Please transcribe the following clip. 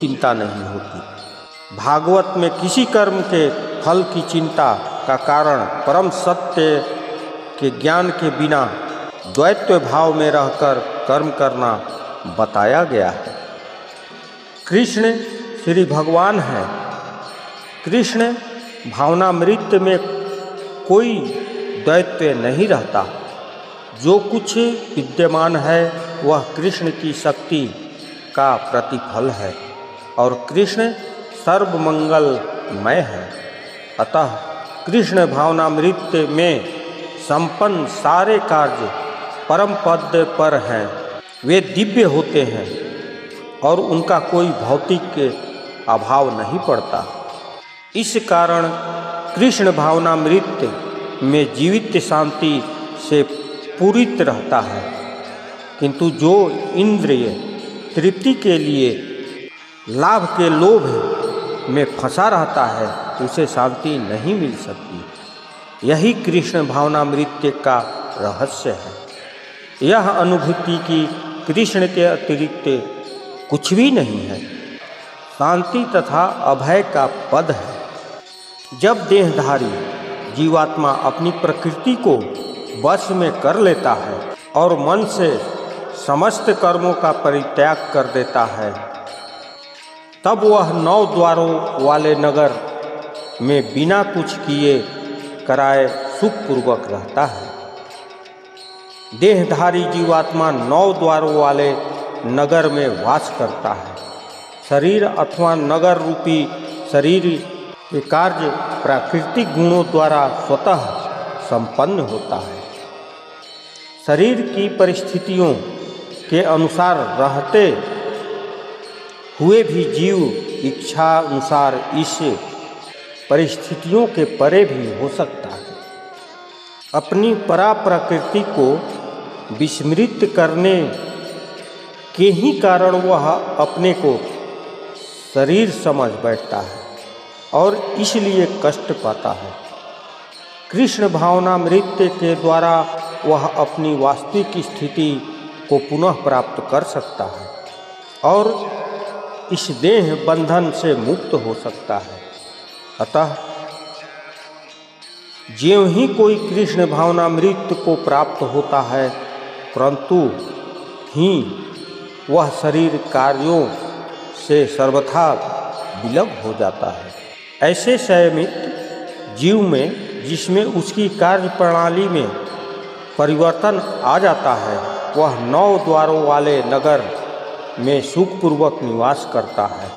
चिंता नहीं होती। भागवत में किसी कर्म के फल की चिंता का कारण परम सत्य के ज्ञान के बिना द्वैत्व भाव में रहकर कर्म करना बताया गया है। कृष्ण श्री भगवान हैं। कृष्ण भावनामृत में कोई द्वैत्व नहीं रहता। जो कुछ विद्यमान है वह कृष्ण की शक्ति का प्रतिफल है और कृष्ण सर्वमंगलमय है। अतः कृष्ण भावनामृत में संपन्न सारे कार्य परम पद पर हैं। वे दिव्य होते हैं और उनका कोई भौतिक अभाव नहीं पड़ता। इस कारण कृष्ण भावनामृत में जीवित शांति से पूरित रहता है, किंतु जो इंद्रिय तृप्ति के लिए लाभ के लोभ में फंसा रहता है उसे शांति नहीं मिल सकती। यही कृष्ण भावनामृत का रहस्य है। यह अनुभूति की कृष्ण के अतिरिक्त कुछ भी नहीं है। शांति तथा अभय का पद है। जब देहधारी जीवात्मा अपनी प्रकृति को वश में कर लेता है और मन से समस्त कर्मों का परित्याग कर देता है, तब वह 9 द्वारों वाले नगर में बिना कुछ किए कराए सुखपूर्वक रहता है। देहधारी जीवात्मा 9 द्वारों वाले नगर में वास करता है। शरीर अथवा नगर रूपी शरीर के कार्य प्राकृतिक गुणों द्वारा स्वतः संपन्न होता है। शरीर की परिस्थितियों के अनुसार रहते हुए भी जीव इच्छा अनुसार इस परिस्थितियों के परे भी हो सकता है। अपनी परा प्रकृति को विस्मृत करने के ही कारण वह अपने को शरीर समझ बैठता है और इसलिए कष्ट पाता है। कृष्ण भावनामृत के द्वारा वह अपनी वास्तविक स्थिति को पुनः प्राप्त कर सकता है और इस देह बंधन से मुक्त हो सकता है। अतः ज्यों ही कोई कृष्ण भावनामृत को प्राप्त होता है, परंतु ही वह शरीर कार्यों से सर्वथा विलग हो जाता है। ऐसे संयमित जीव में जिसमें उसकी कार्य प्रणाली में परिवर्तन आ जाता है, वह 9 द्वारों वाले नगर में सुखपूर्वक निवास करता है।